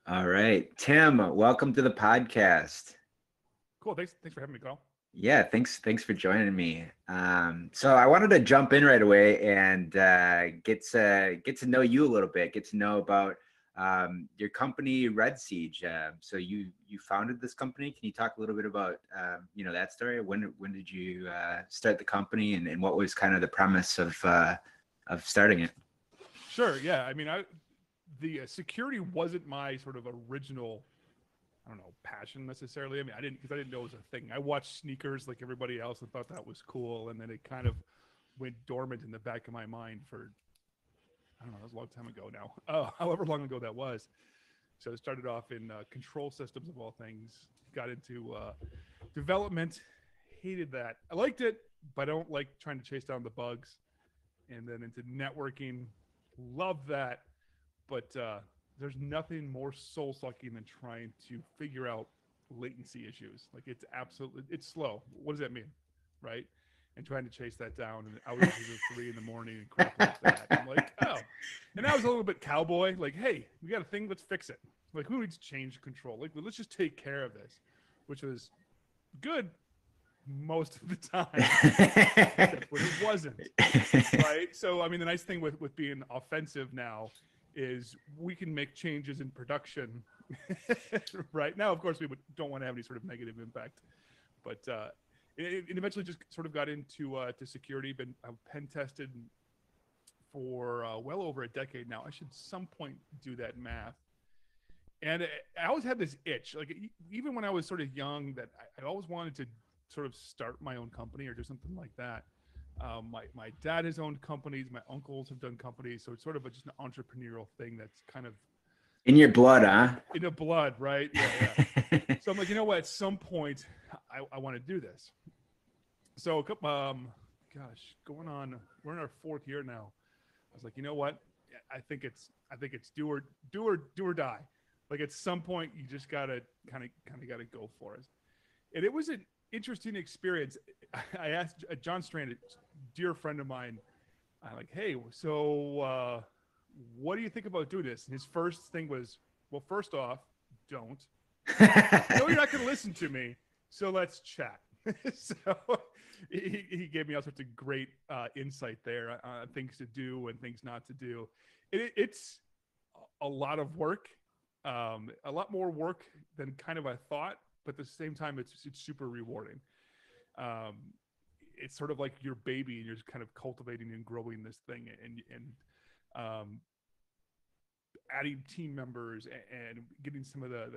All right, Tim, welcome to the podcast. Cool. Thanks for having me, Carl. Yeah, thanks for joining me. So I wanted to jump in right away and get to know you a little bit, get to know about your company, Red Siege. So you founded this company. Can you talk a little bit about that story? When did you start the company, and what was kind of the premise of starting it? Sure. Yeah. I mean, the security wasn't my sort of original, I don't know, passion necessarily. I mean, I didn't know it was a thing. I watched sneakers like everybody else and thought that was cool, and then it kind of went dormant in the back of my mind for, I don't know, that was a long time ago now. However long ago that was. So I started off in control systems of all things. Got into development. Hated that. I liked it, but I don't like trying to chase down the bugs. And then into networking. Love that, but there's nothing more soul sucking than trying to figure out latency issues. Like it's slow. What does that mean, right? And trying to chase that down and hours of 3 in the morning and crap like that. I'm like, oh, and I was a little bit cowboy. Like, hey, we got a thing. Let's fix it. Like, who needs change control? Like, let's just take care of this, which was good most of the time, except when it wasn't. Right. So, I mean, the nice thing with being offensive now is we can make changes in production. Right now, of course, don't want to have any sort of negative impact, but it eventually just sort of got into to security. Been pen tested for well over a decade now. I should some point do that math. And I always had this itch, like even when I was sort of young, that I always wanted to sort of start my own company or do something like that. My dad has owned companies. My uncles have done companies. So it's sort of just an entrepreneurial thing that's kind of In your blood, huh? in the blood, right? Yeah, yeah. So I'm like, you know what? At some point, I want to do this. So, gosh, we're in our fourth year now. I was like, you know what? I think it's do or die. Like at some point, you just gotta kind of gotta go for it. And it was an interesting experience. I asked John Strand, a dear friend of mine, I'm like, hey, so what do you think about doing this? And his first thing was, well, first off, don't. I know you're not going to listen to me, so let's chat. So he gave me all sorts of great insight there on things to do and things not to do. It's a lot of work, a lot more work than kind of I thought, but at the same time, it's super rewarding. Um, it's sort of like your baby, and you're just kind of cultivating and growing this thing, and um, adding team members and getting some of the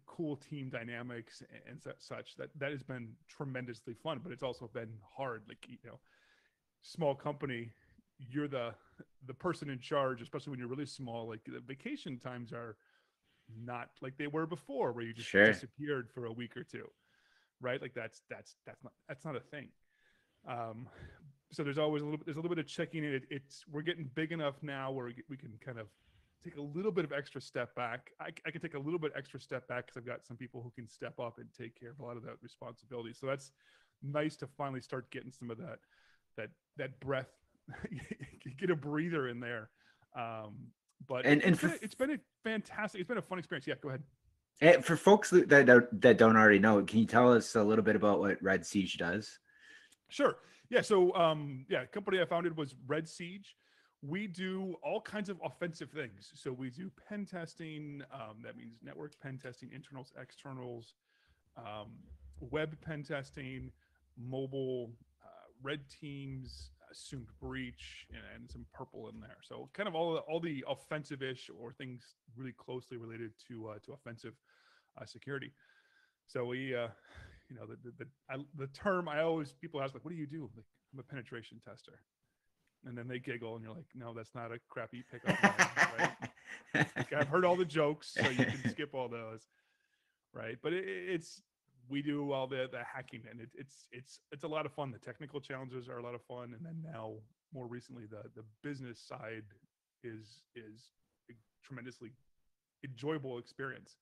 cool team dynamics and such. That has been tremendously fun, but it's also been hard. Like, small company, you're the person in charge, especially when you're really small. Like the vacation times are not like they were before, where you just Sure. disappeared for a week or two, right? Like that's not a thing. Um, so there's a little bit of checking in. It's we're getting big enough now where we can kind of take a little bit of extra step back. I can take a little bit extra step back because I've got some people who can step up and take care of a lot of that responsibility. So that's nice to finally start getting some of that breath, get a breather in there. But and it's and for been a fantastic. It's been a fun experience. Yeah, go ahead. for folks that don't already know, can you tell us a little bit about what Red Siege does? Sure. Yeah. So, company I founded was Red Siege. We do all kinds of offensive things. So we do pen testing. That means network pen testing, internals, externals, um, web pen testing, mobile, red teams, assumed breach, and some purple in there. So kind of all the offensive-ish or things really closely related to offensive security. So we, the term I always people ask, like, what do you do? Like, I'm a penetration tester, and then they giggle, and you're like, no, that's not a crappy pickup line, right? Like, I've heard all the jokes, so you can skip all those, right? But it's we do all the hacking, and it's a lot of fun. The technical challenges are a lot of fun, and then now more recently the business side is a tremendously enjoyable experience.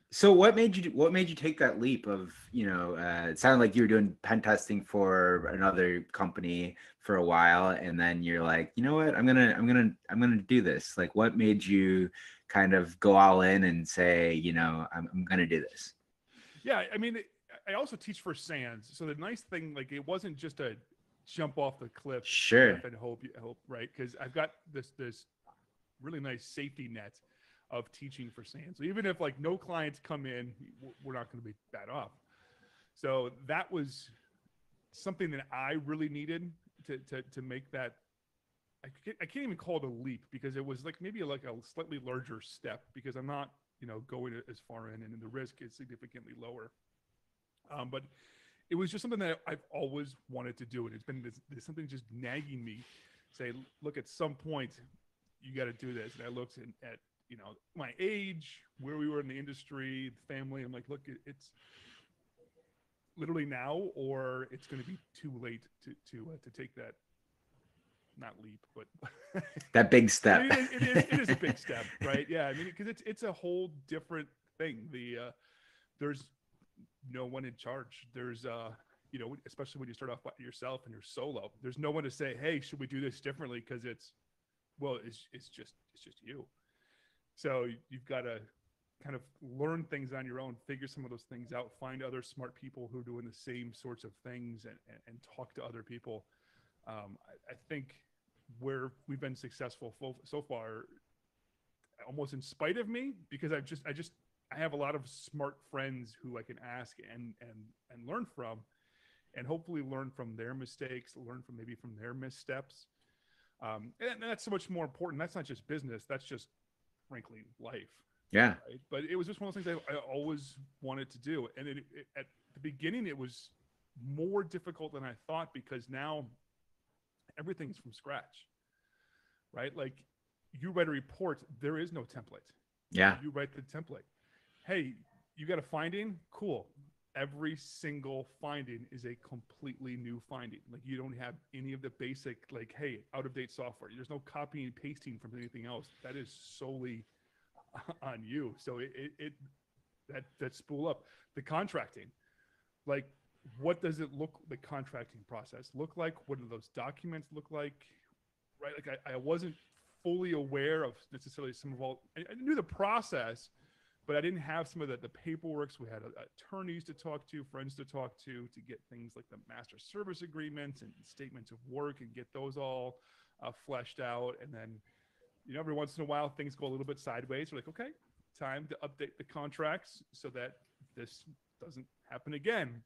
So what made you take that leap of, it sounded like you were doing pen testing for another company for a while, and then you're like, you know what, I'm gonna do this. Like, what made you kind of go all in and say, I'm gonna do this? Yeah, I mean, I also teach for SANS, so the nice thing, like, it wasn't just a jump off the cliff Sure. and hope, right? Because I've got this really nice safety net of teaching for SANS. So even if like no clients come in, we're not going to be that off. So that was something that I really needed to make that. I can't even call it a leap, because it was like maybe like a slightly larger step, because I'm not, going as far in, and the risk is significantly lower. But it was just something that I've always wanted to do, and it's been this something just nagging me. Say, look, at some point, you got to do this. And I looked at my age, where we were in the industry, the family. I'm like, look, it's literally now, or it's going to be too late to take that, not leap, but That big I step. mean, it is a big step, right? Yeah, I mean, because it's a whole different thing. There's no one in charge. There's especially when you start off by yourself and you're solo. There's no one to say, hey, should we do this differently? Because it's just you. So you've got to kind of learn things on your own, figure some of those things out, find other smart people who are doing the same sorts of things, and talk to other people. I think where we've been successful so far, almost in spite of me, because I have a lot of smart friends who I can ask and learn from, and hopefully learn from their mistakes, learn from maybe from their missteps. And that's so much more important. That's not just business. That's just, frankly, life. Yeah. Right? But it was just one of those things I always wanted to do. And at the beginning, it was more difficult than I thought, because now everything's from scratch, right? Like, you write a report, there is no template. Yeah. You write the template. Hey, you got a finding? Cool. Every single finding is a completely new finding. Like, you don't have any of the basic, like, hey, out of date software. There's no copying and pasting from anything else. That is solely on you. So that spool up the contracting. Like, what does the contracting process look like? What do those documents look like? Right? Like, I wasn't fully aware of necessarily some of all. I knew the process, but I didn't have some of the paperwork. So we had attorneys to talk to, friends to talk to get things like the master service agreements and statements of work, and get those all fleshed out. And then, every once in a while, things go a little bit sideways. We're like, okay, time to update the contracts so that this doesn't happen again.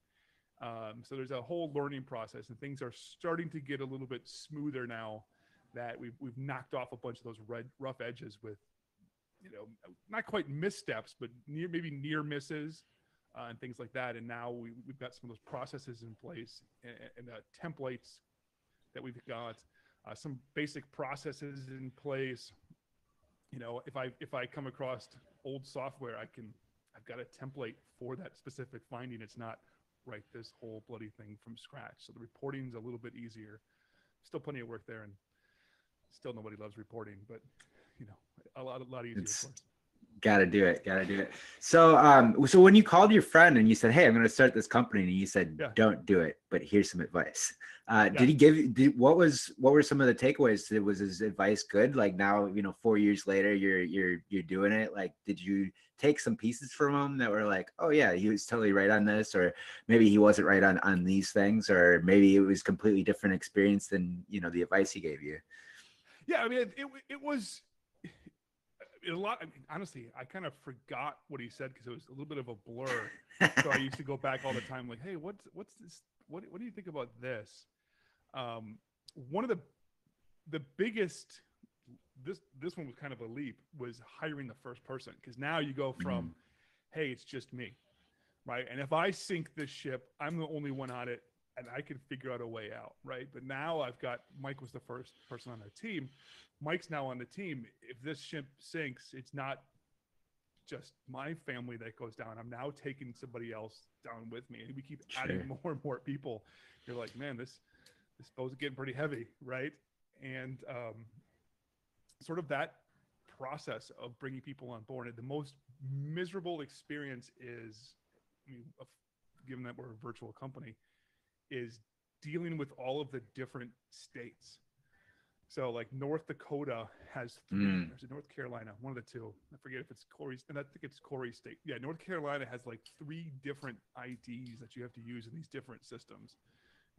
So there's a whole learning process, and things are starting to get a little bit smoother now that we've knocked off a bunch of those rough edges with, not quite missteps, but maybe near misses, and things like that. And now we've got some of those processes in place, and templates that we've got, some basic processes in place. If I come across old software, I've got a template for that specific finding. It's not write this whole bloody thing from scratch. So the reporting's a little bit easier. Still plenty of work there, and still nobody loves reporting, but a lot easier. It's gotta do it. So when you called your friend and you said, hey, I'm going to start this company, and you said, Yeah. don't do it, but here's some advice. Yeah. Did he what were some of the takeaways? Was his advice good? Like, now, 4 years later, you're doing it. Like, did you take some pieces from him that were like, oh yeah, he was totally right on this, or maybe he wasn't right on these things, or maybe it was completely different experience than, the advice he gave you? Yeah. I mean, it was a lot. I mean, honestly, I kind of forgot what he said, because it was a little bit of a blur. So I used to go back all the time, like, hey, what's this? What do you think about this? One of the biggest, this one was kind of a leap, was hiring the first person, because now you go from, hey, it's just me, right? And if I sink this ship, I'm the only one on it, and I can figure out a way out, right? But now Mike was the first person on the team. Mike's now on the team. If this ship sinks, it's not just my family that goes down. I'm now taking somebody else down with me, and we keep adding more and more people. You're like, man, this boat's getting pretty heavy, right? And sort of that process of bringing people on board. And the most miserable experience is, I mean, given that we're a virtual company, is dealing with all of the different states. So like North Dakota has three, or is it North Carolina? One of the two. I forget if it's Corey's, and I think it's Corey's state. Yeah, North Carolina has like 3 different IDs that you have to use in these different systems.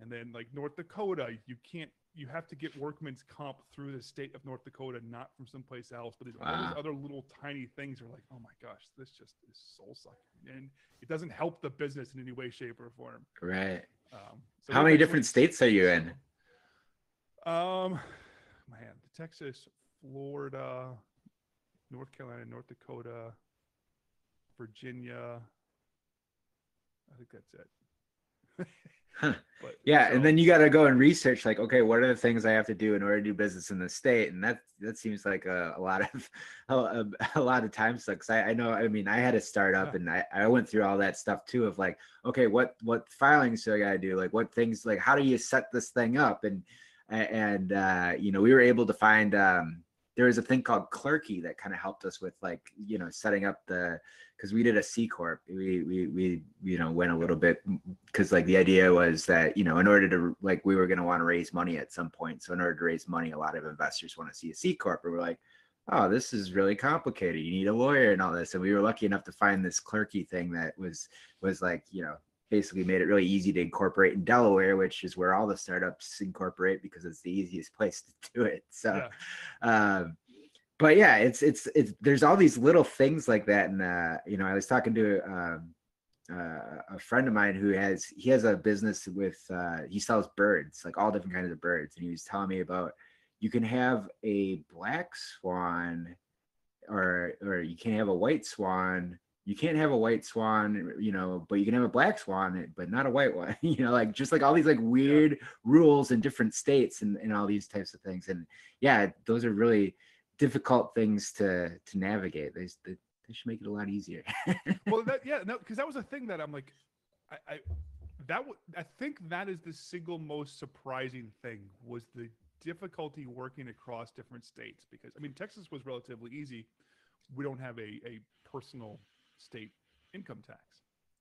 And then like North Dakota, you have to get workman's comp through the state of North Dakota, not from someplace else. But there's all these other little tiny things are like, oh my gosh, this just is soul sucking. And it doesn't help the business in any way, shape, or form. Right. So how many different states are you in? Man, Texas, Florida, North Carolina, North Dakota, Virginia. I think that's it. Huh. But, yeah, so, and then you got to go and research, like, okay, what are the things I have to do in order to do business in the state? And that seems like a lot of a lot of time sucks. I know. I mean, I had a startup, and I went through all that stuff too. Of like, okay, what filings do I got to do? Like, what things? Like, how do you set this thing up? And you know, we were able to find. There was a thing called Clerky that kind of helped us with, like, you know, setting up because we did a C corp. We you know, went a little bit, because like the idea was that, you know, in order to, like, we were going to want to raise money at some point. So in order to raise money, a lot of investors want to see a C corp. And we're like, oh, this is really complicated. You need a lawyer and all this. And we were lucky enough to find this Clerky thing that was like, you know, basically made it really easy to incorporate in Delaware, which is where all the startups incorporate because it's the easiest place to do it. So, but yeah, it's there's all these little things like that. And, you know, I was talking to a friend of mine who has a business with, he sells birds, like all different kinds of birds. And he was telling me about, you can have a black swan or you can have a white swan. You can't have a white swan, you know, but you can have a black swan, but not a white one, you know, like just like all these like weird rules in different states and all these types of things. And yeah, those are really difficult things to navigate. They should make it a lot easier. Well, because that was a thing that I'm like, I think that is the single most surprising thing, was the difficulty working across different states. Because I mean, Texas was relatively easy. We don't have a personal state income tax,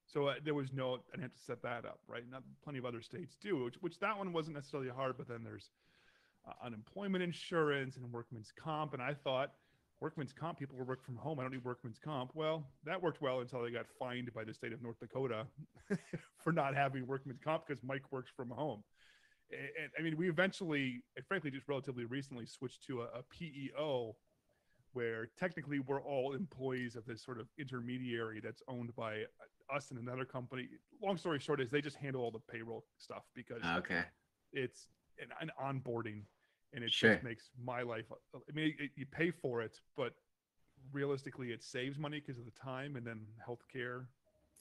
so there was no, I didn't have to set that up, right? Not plenty of other states do, which that one wasn't necessarily hard. But then there's unemployment insurance and workman's comp, and I thought workman's comp, people will work from home, I don't need workman's comp. Well, that worked well until they got fined by the state of North Dakota for not having workman's comp because Mike works from home. And I mean, we eventually, and frankly, just relatively recently switched to a PEO, where technically we're all employees of this sort of intermediary that's owned by us and another company. Long story short is they just handle all the payroll stuff, because it's an onboarding, and it just makes my life, I mean, you pay for it, but realistically it saves money because of the time, and then healthcare.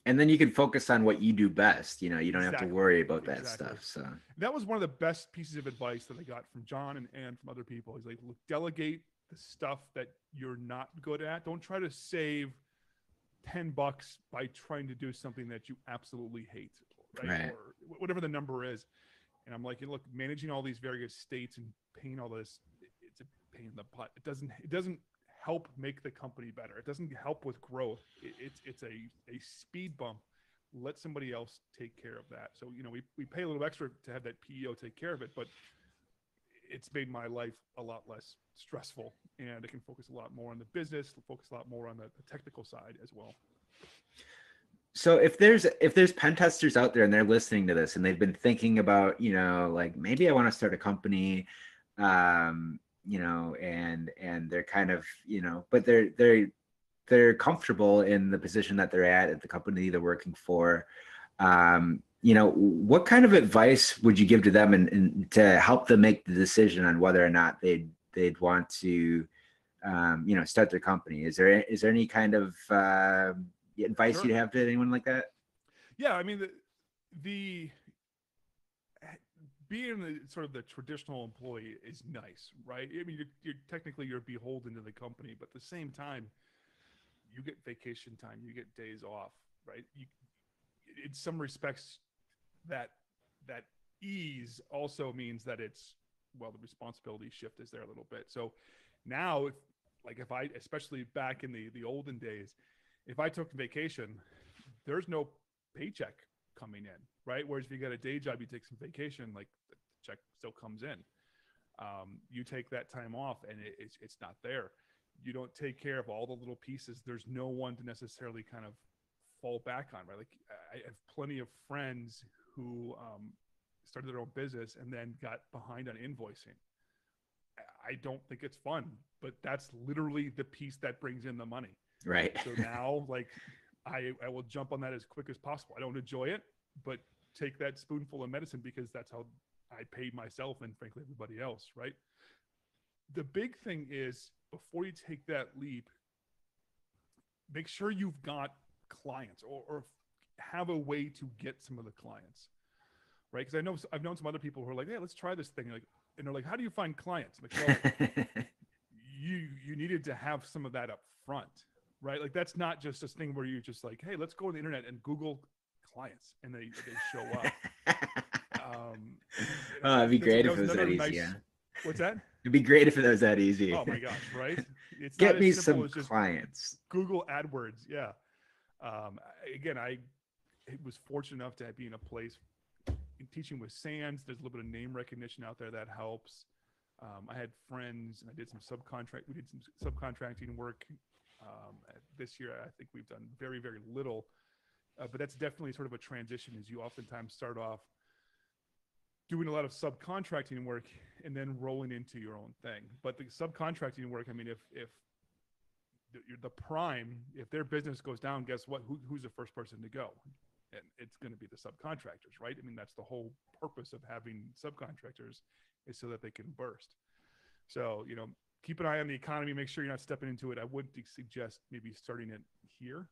And then you can focus on what you do best. You know, you don't have to worry about that stuff. So that was one of the best pieces of advice that I got from John and from other people. He's like, look, delegate the stuff that you're not good at. Don't try to save $10 by trying to do something that you absolutely hate, right? Or whatever the number is. And I'm like, look, managing all these various states and paying all this, it's a pain in the butt. It doesn't help make the company better. It doesn't help with growth. It's a speed bump. Let somebody else take care of that. So, you know, we pay a little extra to have that PEO take care of it, but it's made my life a lot less stressful, and I can focus a lot more on the business, focus a lot more on the technical side as well. So if there's pen testers out there and they're listening to this and they've been thinking about, you know, like, maybe I want to start a company, you know, and they're kind of, you know, but they're comfortable in the position that they're at the company they're working for. You know, what kind of advice would you give to them and to help them make the decision on whether or not they'd want to, you know, start their company? Is there any kind of advice you'd have to anyone like that? Yeah, I mean, the being sort of the traditional employee is nice, right? I mean, you're technically you're beholden to the company, but at the same time, you get vacation time, you get days off, right? In some respects, that ease also means that it's, well, the responsibility shift is there a little bit. So now, like if I, especially back in the olden days, if I took vacation, there's no paycheck coming in, right? Whereas if you got a day job, you take some vacation, like the check still comes in. You take that time off and it's not there. You don't take care of all the little pieces. There's no one to necessarily kind of fall back on, right? Like I have plenty of friends who started their own business and then got behind on invoicing. I don't think it's fun, but that's literally the piece that brings in the money. Right. So now, like, I will jump on that as quick as possible. I don't enjoy it, but take that spoonful of medicine because that's how I pay myself and frankly everybody else, right? The big thing is before you take that leap, make sure you've got clients or have a way to get some of the clients, right? Because I've known some other people who are like, hey, let's try this thing. Like, and they're like, how do you find clients? I'm like, well, you needed to have some of that up front, right? Like that's not just this thing where you just like, hey, let's go on the internet and Google clients and they show up. Oh, it'd be great if it was that easy. Nice, yeah. What's that? It'd be great if it was that easy. Oh my gosh, right? It's Get not me as simple some as just clients. Google AdWords. Yeah. Again, I was fortunate enough to be in a place in teaching with SANS. There's a little bit of name recognition out there that helps. I had friends and I did some we did some subcontracting work. This year, I think we've done very, very little, but that's definitely sort of a transition as you oftentimes start off doing a lot of subcontracting work and then rolling into your own thing. But the subcontracting work, I mean, if the prime, if their business goes down, guess what? Who's the first person to go? And it's going to be the subcontractors, right? I mean, that's the whole purpose of having subcontractors is so that they can burst. So, keep an eye on the economy, make sure you're not stepping into it. I wouldn't suggest maybe starting it here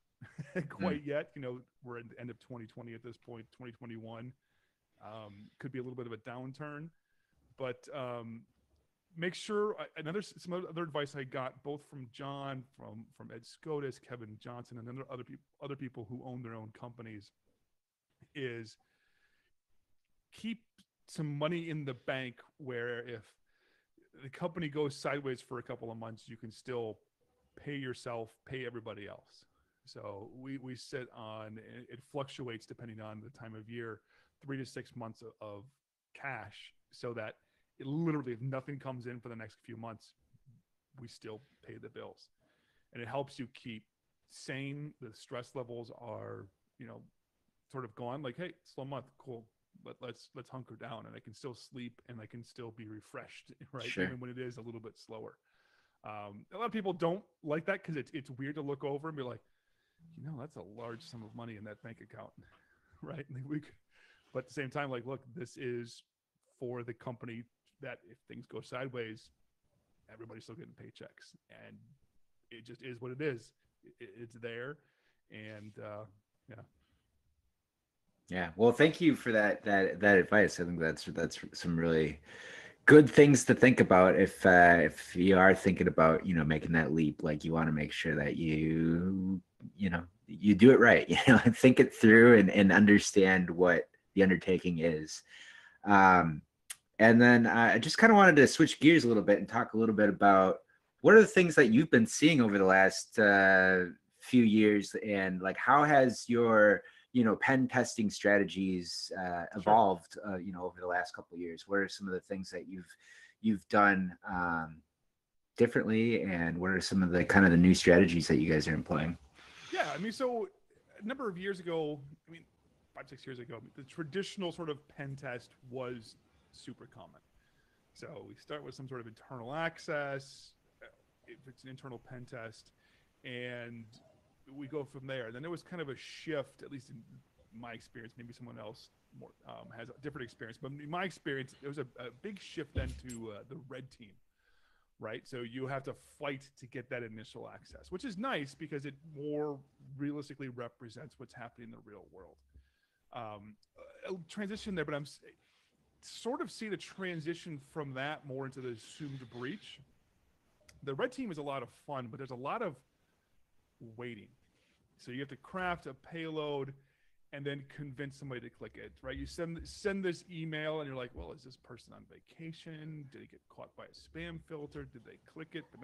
quite yet. We're at the end of 2020 at this point, 2021. Could be a little bit of a downturn, but make sure some other advice I got both from John, from Ed Scotus, Kevin Johnson, and then other people who own their own companies is keep some money in the bank where if the company goes sideways for a couple of months, you can still pay yourself, pay everybody else. So we sit on, it fluctuates depending on the time of year, 3 to 6 months of cash, so that it literally, if nothing comes in for the next few months, we still pay the bills. And it helps you keep sane. The stress levels are, sort of gone. Like, hey, slow month, cool. But let's hunker down, and I can still sleep and I can still be refreshed, right? Sure. Even when it is a little bit slower. A lot of people don't like that because it's weird to look over and be like, that's a large sum of money in that bank account, right? But at the same time, like, look, this is for the company that if things go sideways, everybody's still getting paychecks, and it just is what it is. It's there, and yeah. Yeah. Well, thank you for that advice. I think that's some really good things to think about if you are thinking about making that leap. Like, you want to make sure that you do it right. Think it through and understand what the undertaking is. And then I just kind of wanted to switch gears a little bit and talk a little bit about what are the things that you've been seeing over the last few years, and like how has your pen testing strategies evolved over the last couple of years? What are some of the things that you've done differently, and what are some of the kind of the new strategies that you guys are employing? Yeah, I mean, so a number of years ago, 5-6 years ago, the traditional sort of pen test was super common. So we start with some sort of internal access, if it's an internal pen test, and we go from there. And then there was kind of a shift, at least in my experience, maybe someone else more has a different experience, but in my experience, there was a big shift then to the red team, right? So you have to fight to get that initial access, which is nice because it more realistically represents what's happening in the real world. A transition there, but I'm sort of seeing a transition from that more into the assumed breach. The red team is a lot of fun, but there's a lot of waiting. So you have to craft a payload, and then convince somebody to click it, right? You send this email and you're like, well, is this person on vacation? Did he get caught by a spam filter? Did they click it but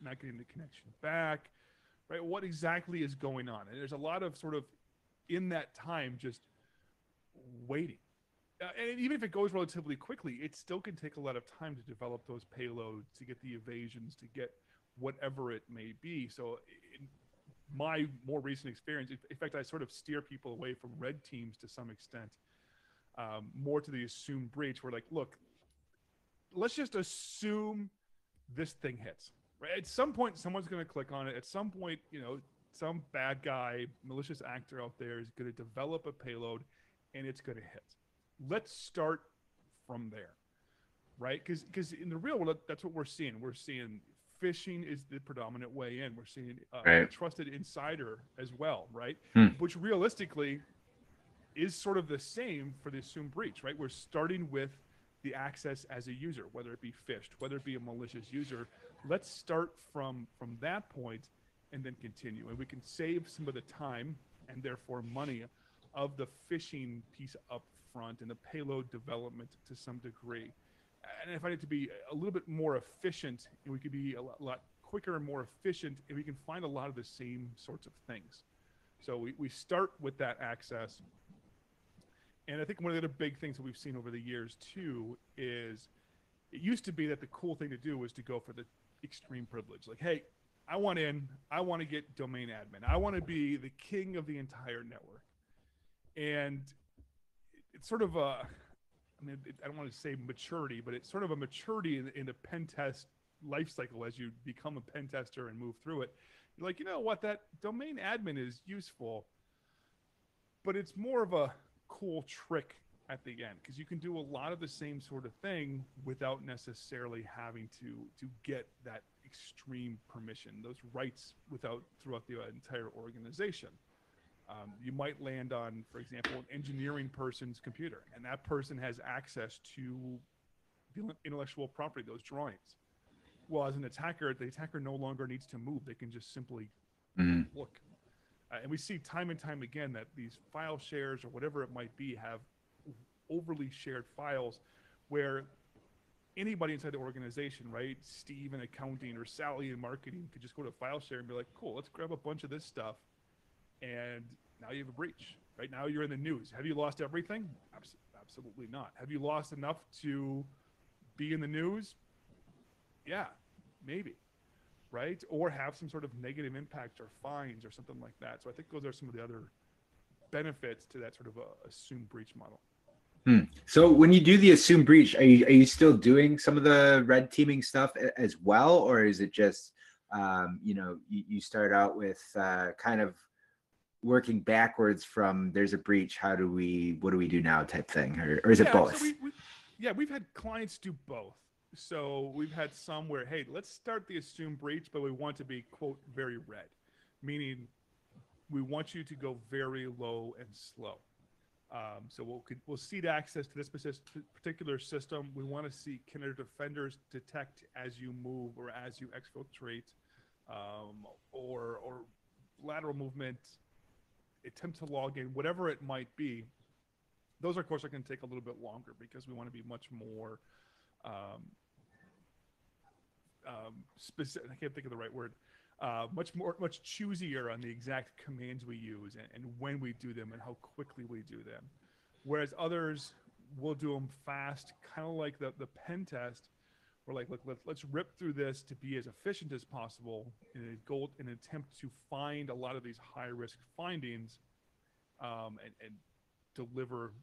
not getting the connection back, right? What exactly is going on? And there's a lot of sort of in that time just waiting. And even if it goes relatively quickly, it still can take a lot of time to develop those payloads, to get the evasions, to get whatever it may be. So in my more recent experience, in fact, I sort of steer people away from red teams to some extent, more to the assumed breach. Where like, look, let's just assume this thing hits. Right? At some point, someone's going to click on it. At some point, some bad guy, malicious actor out there is going to develop a payload, and it's going to hit. Let's start from there, right? Because in the real world, that's what we're seeing. We're seeing phishing is the predominant way in. We're seeing a trusted insider as well, right? Which realistically is sort of the same for the assumed breach, right? We're starting with the access as a user, whether it be phished, whether it be a malicious user. Let's start from that point and then continue. And we can save some of the time and therefore money of the phishing piece up front and the payload development to some degree. And I find it to be a little bit more efficient, and we could be a lot quicker and more efficient, and we can find a lot of the same sorts of things. So we start with that access. And I think one of the other big things that we've seen over the years too is it used to be that the cool thing to do was to go for the extreme privilege. Like, hey, I want in, I want to get domain admin. I want to be the king of the entire network. And it's sort of a, I don't want to say maturity, but it's sort of a maturity in the pen test life cycle as you become a pen tester and move through it. You're like, you know what, that domain admin is useful, but it's more of a cool trick at the end because you can do a lot of the same sort of thing without necessarily having to get that extreme permission, those rights throughout the entire organization. You might land on, for example, an engineering person's computer, and that person has access to the intellectual property, those drawings. Well, as an attacker, the attacker no longer needs to move. They can just simply look. And we see time and time again that these file shares or whatever it might be have overly shared files where anybody inside the organization, right, Steve in accounting or Sally in marketing could just go to file share and be like, cool, let's grab a bunch of this stuff. And now you have a breach. Right now you're in the news. Have you lost everything? Absolutely not. Have you lost enough to be in the news? Yeah, maybe. Right? Or have some sort of negative impact or fines or something like that. So I think those are some of the other benefits to that sort of a assumed breach model. So when you do the assumed breach, are you still doing some of the red teaming stuff as well? Or is it just, you start out with kind of working backwards from there's a breach, what do we do now type thing? Or is it both? So we've had clients do both. So we've had some where, hey, let's start the assumed breach, but we want to be, quote, very red, meaning we want you to go very low and slow. So we'll seed access to this particular system. We want to see, can our defenders detect as you move or as you exfiltrate, or lateral movement, attempt to log in, whatever it might be. Those, of course, are going to take a little bit longer because we want to be much more specific. I can't think of the right word. Much choosier on the exact commands we use and when we do them and how quickly we do them. Whereas others will do them fast, kind of like the pen test. We're like, look, let's rip through this to be as efficient as possible in an attempt to find a lot of these high risk findings, and deliver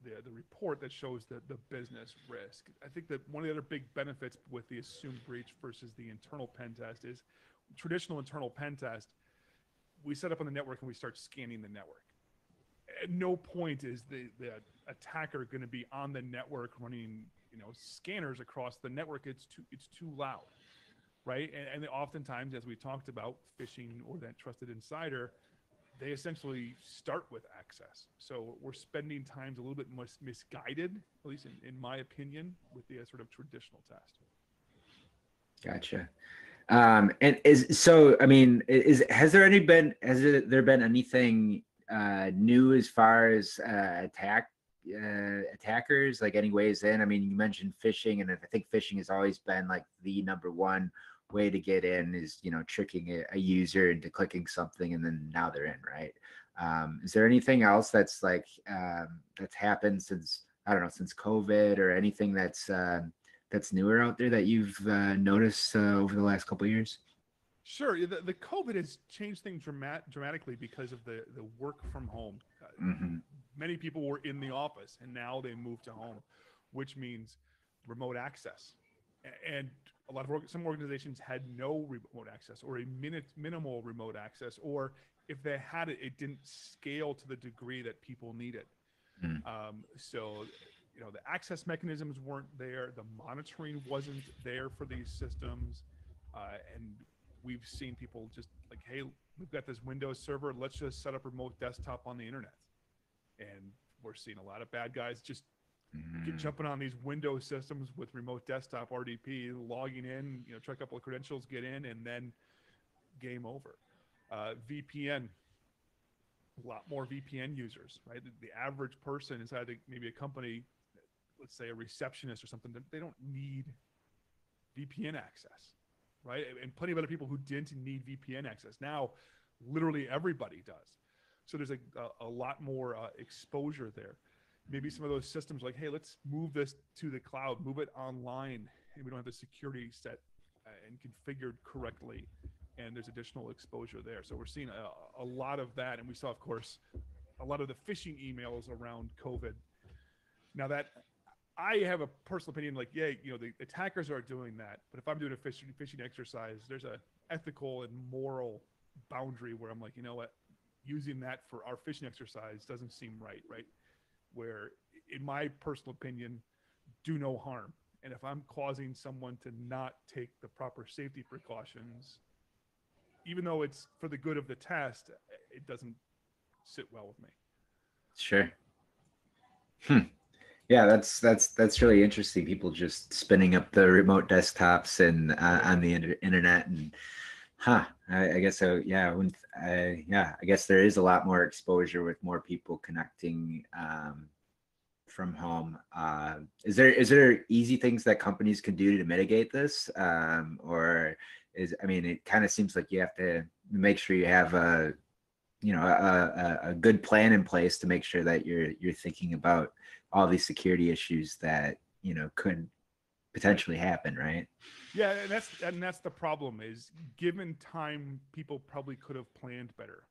the report that shows the business risk. I think that one of the other big benefits with the assumed breach versus the internal pen test is traditional internal pen test. We set up on the network and we start scanning the network. At no point is the attacker going to be on the network running scanners across the network. It's too loud, right? And oftentimes, as we talked about, phishing or that trusted insider, they essentially start with access. So we're spending times a little bit misguided, at least in my opinion, with the sort of traditional test. Gotcha. And has there been anything new as far as attackers, like any ways in? I mean, you mentioned phishing, and I think phishing has always been like the number one way to get in is, you know, tricking a user into clicking something and then now they're in, right? Is there anything else that's like that's happened since, I don't know, since COVID, or anything that's newer out there that you've noticed over the last couple of years? Sure. The COVID has changed things dramatically because of the work from home. Mm-hmm. Many people were in the office and now they moved to home, which means remote access. And a lot of some organizations had no remote access, or a minimal remote access, or if they had it, it didn't scale to the degree that people needed. So, you know, the access mechanisms weren't there. The monitoring wasn't there for these systems. And we've seen people just like, hey, we've got this Windows server. Let's just set up remote desktop on the internet. And we're seeing a lot of bad guys just jumping on these Windows systems with remote desktop RDP, logging in, you know, try a couple of credentials, get in, and then game over. VPN, a lot more VPN users, right? The average person inside maybe a company, let's say a receptionist or something, they don't need VPN access, right? And plenty of other people who didn't need VPN access. Now, literally everybody does. So there's a lot more exposure there. Maybe some of those systems like, hey, let's move this to the cloud, move it online, and we don't have the security set and configured correctly, and there's additional exposure there. So we're seeing a lot of that, and we saw, of course, a lot of the phishing emails around COVID. Now that I have a personal opinion, like, yeah, you know, the attackers are doing that, but if I'm doing a phishing exercise, there's a ethical and moral boundary where I'm like, you know what, using that for our phishing exercise doesn't seem right? Where, in my personal opinion, do no harm. And if I'm causing someone to not take the proper safety precautions, even though it's for the good of the test, it doesn't sit well with me. Sure. Yeah, that's really interesting. People just spinning up the remote desktops and on the internet, and I guess so. Yeah, I guess there is a lot more exposure with more people connecting from home. Is there easy things that companies can do to mitigate this, or I mean, it kind of seems like you have to make sure you have a good plan in place to make sure that you're thinking about all these security issues that, you know, could potentially happen, right? Yeah, and that's the problem is, given time, people probably could have planned better,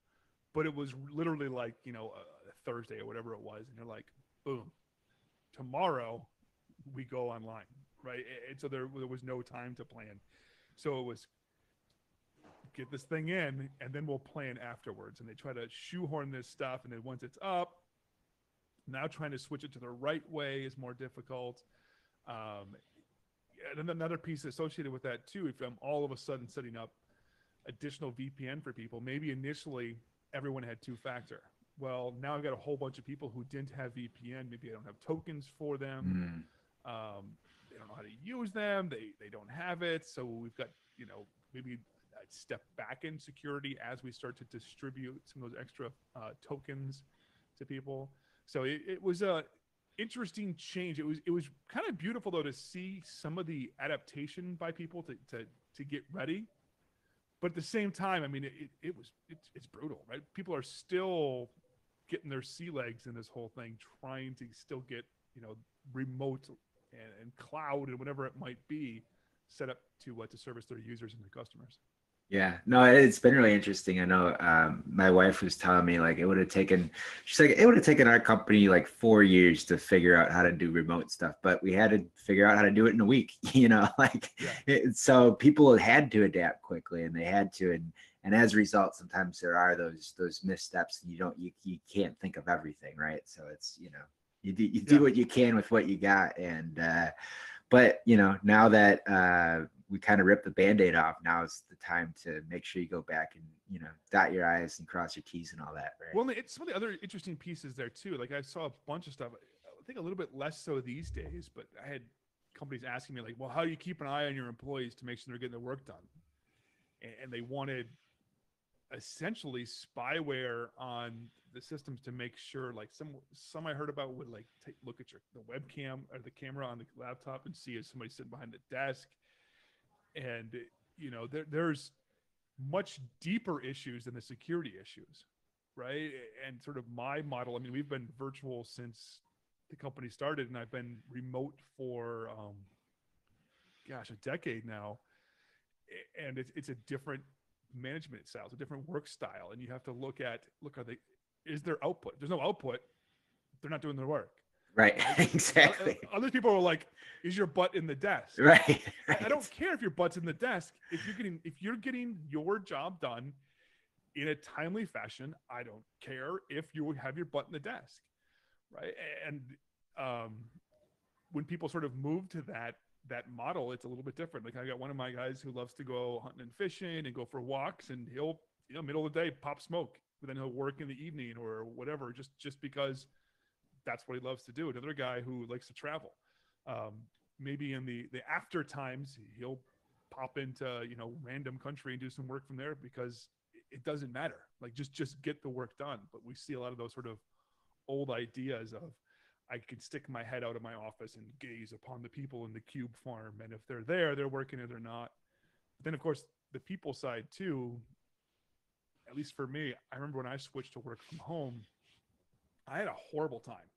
but it was literally like, you know, a Thursday or whatever it was, and they're like, boom, tomorrow we go online, right? And so there was no time to plan. So it was, get this thing in and then we'll plan afterwards. And they try to shoehorn this stuff, and then once it's up, now trying to switch it to the right way is more difficult. And then another piece associated with that too, if I'm all of a sudden setting up additional VPN for people, maybe initially everyone had two-factor. Well, now I've got a whole bunch of people who didn't have VPN. Maybe I don't have tokens for them. They don't know how to use them. They don't have it. So we've got, you know, maybe a step back in security as we start to distribute some of those extra tokens to people. So it was a interesting change. It was kind of beautiful though to see some of the adaptation by people to get ready. But at the same time, I mean, it's brutal, right? People are still getting their sea legs in this whole thing, trying to still get, you know, remote and cloud and whatever it might be set up to service their users and their customers. Yeah, no, it's been really interesting. I know my wife was telling me, like, she's like, it would have taken our company like 4 years to figure out how to do remote stuff, but we had to figure out how to do it in a week, you know, like, so people had to adapt quickly, and they had to, and as a result, sometimes there are those missteps, and you can't think of everything, right? So it's, you know, you do what you can with what you got, and but, you know, now that we kind of ripped the Band-Aid off, now is the time to make sure you go back and, you know, dot your I's and cross your T's and all that, right? Well, it's some of the other interesting pieces there too. Like, I saw a bunch of stuff, I think a little bit less so these days, but I had companies asking me like, well, how do you keep an eye on your employees to make sure they're getting their work done? And they wanted essentially spyware on the systems to make sure, like some I heard about would like look at the webcam or the camera on the laptop and see if somebody's sitting behind the desk. And there's much deeper issues than the security issues, right? And sort of my model, I mean, we've been virtual since the company started, and I've been remote for a decade now. And it's a different management style, it's a different work style, and you have to look, is there output? There's no output, they're not doing their work. Right. Exactly. Other people are like, is your butt in the desk? Right. I don't care if your butt's in the desk. If you're getting your job done in a timely fashion, I don't care if you have your butt in the desk, right? And when people sort of move to that model, it's a little bit different. Like I got one of my guys who loves to go hunting and fishing and go for walks, and he'll middle of the day pop smoke, but then he'll work in the evening or whatever, just because that's what he loves to do. Another guy who likes to travel, maybe in the after times, he'll pop into random country and do some work from there, because it doesn't matter. Like just get the work done. But we see a lot of those sort of old ideas of, I can stick my head out of my office and gaze upon the people in the cube farm, and if they're there, they're working, or they're not. But then of course the people side too, at least for me, I remember when I switched to work from home, I had a horrible time.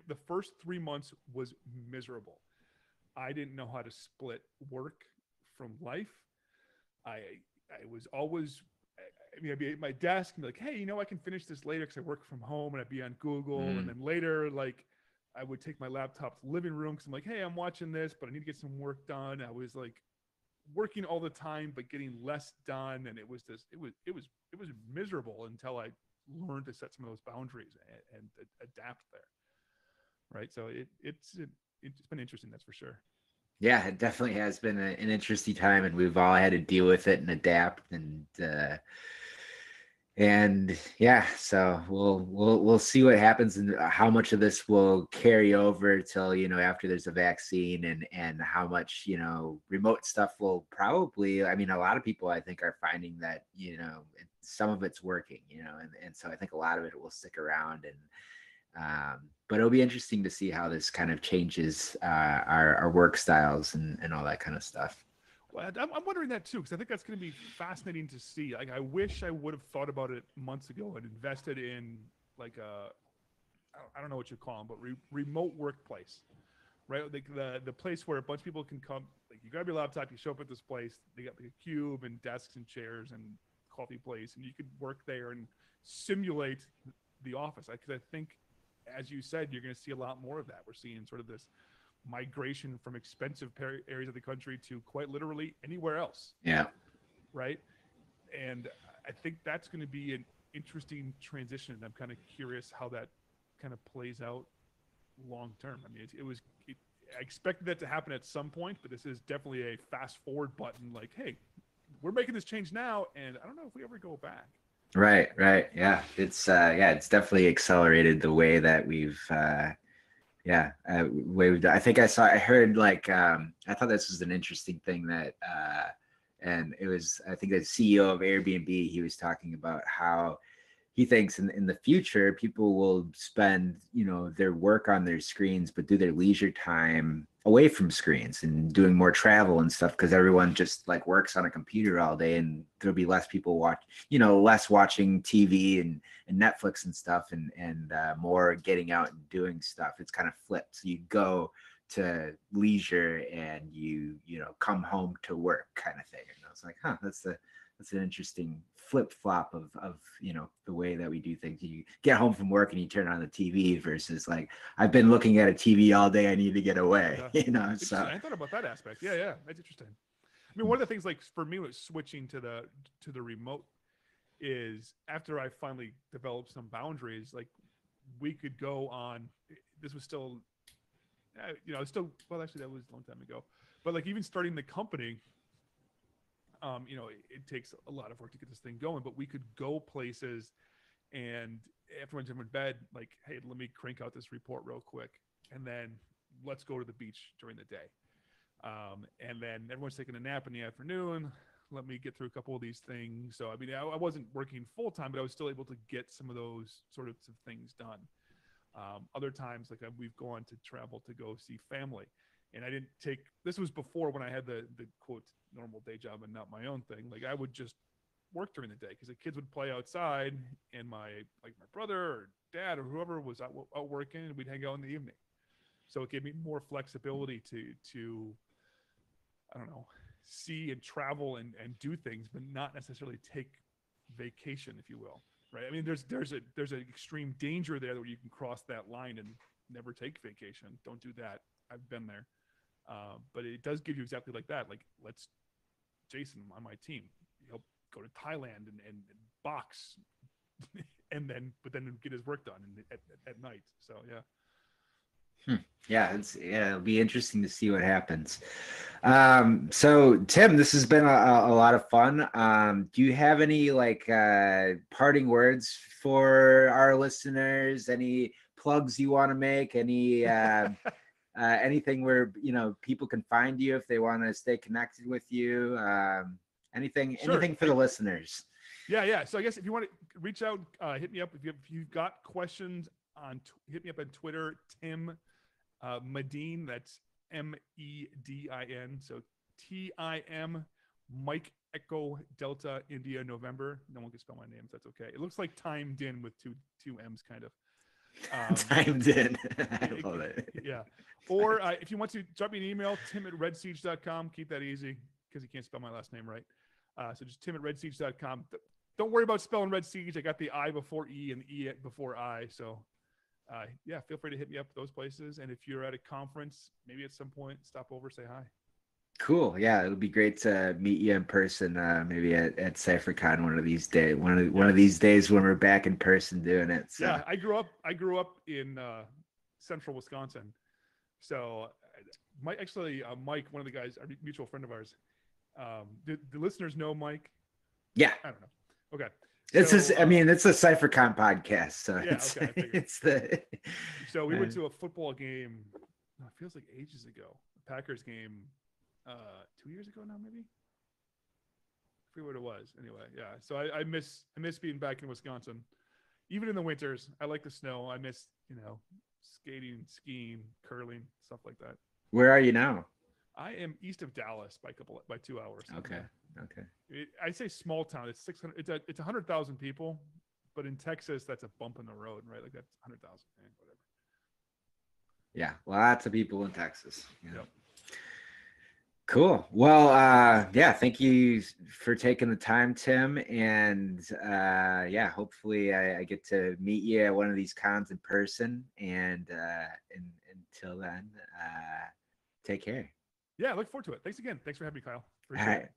The first 3 months was miserable. I didn't know how to split work from life. I was always, I'd be at my desk and be like, hey, I can finish this later because I work from home, and I'd be on Google. And then later, like, I would take my laptop to the living room because I'm like, hey, I'm watching this, but I need to get some work done. I was like working all the time, but getting less done. And it was miserable until I learned to set some of those boundaries and adapt there. Right. So it's been interesting. That's for sure. Yeah, it definitely has been an interesting time, and we've all had to deal with it and adapt, and yeah, so we'll see what happens and how much of this will carry over till after there's a vaccine, and how much remote stuff will probably. I mean, a lot of people I think are finding that some of it's working, and so I think a lot of it will stick around, but it'll be interesting to see how this kind of changes our work styles and all that kind of stuff. Well, I'm wondering that too, because I think that's going to be fascinating to see. Like, I wish I would have thought about it months ago and invested in like I don't know what you call them, but remote workplace, right? Like the place where a bunch of people can come. Like, you grab your laptop, you show up at this place. They got like a cube and desks and chairs and coffee place, and you could work there and simulate the office. Because I think, as you said, you're going to see a lot more of that. We're seeing sort of this migration from expensive areas of the country to quite literally anywhere else. Yeah. Right. And I think that's going to be an interesting transition. And I'm kind of curious how that kind of plays out long term. I mean, I expected that to happen at some point, but this is definitely a fast forward button. Like, hey, we're making this change now, and I don't know if we ever go back. Right. Yeah. It's definitely accelerated the way that we've I think I heard like I thought this was an interesting thing that and it was, I think the CEO of Airbnb, he was talking about how he thinks in the future people will spend their work on their screens, but do their leisure time away from screens and doing more travel and stuff, because everyone just like works on a computer all day, and there'll be less people less watching TV and Netflix and stuff, and more getting out and doing stuff. It's kind of flipped. So you go to leisure and you come home to work, kind of thing. And I was like, that's an interesting flip flop of the way that we do things. You get home from work and you turn on the TV versus like, I've been looking at a TV all day, I need to get away. So I thought about that aspect. Yeah, that's interesting. I mean, one of the things, like, for me, was switching to the remote is, after I finally developed some boundaries, like, we could go on. This was still, well, actually, that was a long time ago. But like, even starting the company, it takes a lot of work to get this thing going, but we could go places, and everyone's in bed, like, hey, let me crank out this report real quick, and then let's go to the beach during the day. And then everyone's taking a nap in the afternoon. let me get through a couple of these things. So I mean, I wasn't working full time, but I was still able to get some of those sorts of things done. Other times, like we've gone to travel to go see family, and I didn't take. This was before when I had the quote normal day job and not my own thing. Like I would just work during the day because the kids would play outside, and my brother or dad or whoever was out working, and we'd hang out in the evening. So it gave me more flexibility to I don't know, see and travel and do things, but not necessarily take vacation, if you will. Right. I mean, there's an extreme danger there where you can cross that line and never take vacation. Don't do that. I've been there. But it does give you exactly like that. Like Jason on my team, he'll go to Thailand and box and then get his work done at night. So, yeah. Yeah, it'll be interesting to see what happens. So Tim, this has been a lot of fun. Do you have any parting words for our listeners? Any plugs you want to make? Any anything where people can find you if they want to stay connected with you? Anything for the listeners? Yeah. So I guess if you want to reach out, hit me up if you've got questions hit me up on Twitter, Tim Medin, that's MEDIN. So TIM Mike Echo Delta India November. No one can spell my name, so that's okay. It looks like timed in with two M's kind of. Timed in. I love it. Yeah. Or if you want to drop me an email, tim@redsiege.com. Keep that easy because you can't spell my last name right. So just tim@redsiege.com. Don't worry about spelling Red Siege. I got the I before E and the E before I. So feel free to hit me up those places. And if you're at a conference, maybe at some point, stop over, say hi. Cool. Yeah, it'll be great to meet you in person. Maybe at CypherCon one of these days. One of these days when we're back in person doing it. So. Yeah, I grew up in central Wisconsin. So Mike, one of the guys, a mutual friend of ours. The listeners know Mike? Yeah. I don't know. Okay. It's a CypherCon podcast, so So we went to a football game. It feels like ages ago. A Packers game, 2 years ago now, maybe. I forget what it was. Anyway, yeah. So I miss being back in Wisconsin, even in the winters. I like the snow. I miss skating, skiing, curling, stuff like that. Where are you now? I am east of Dallas by 2 hours. Okay. I say small town. It's 600. It's 100,000 people, but in Texas, that's a bump in the road, right? Like that's 100,000, whatever. Yeah, lots of people in Texas. Yeah. Yep. Cool. Well, thank you for taking the time, Tim. And hopefully I get to meet you at one of these cons in person. And until then, take care. Yeah, I look forward to it. Thanks again. Thanks for having me, Kyle. All right.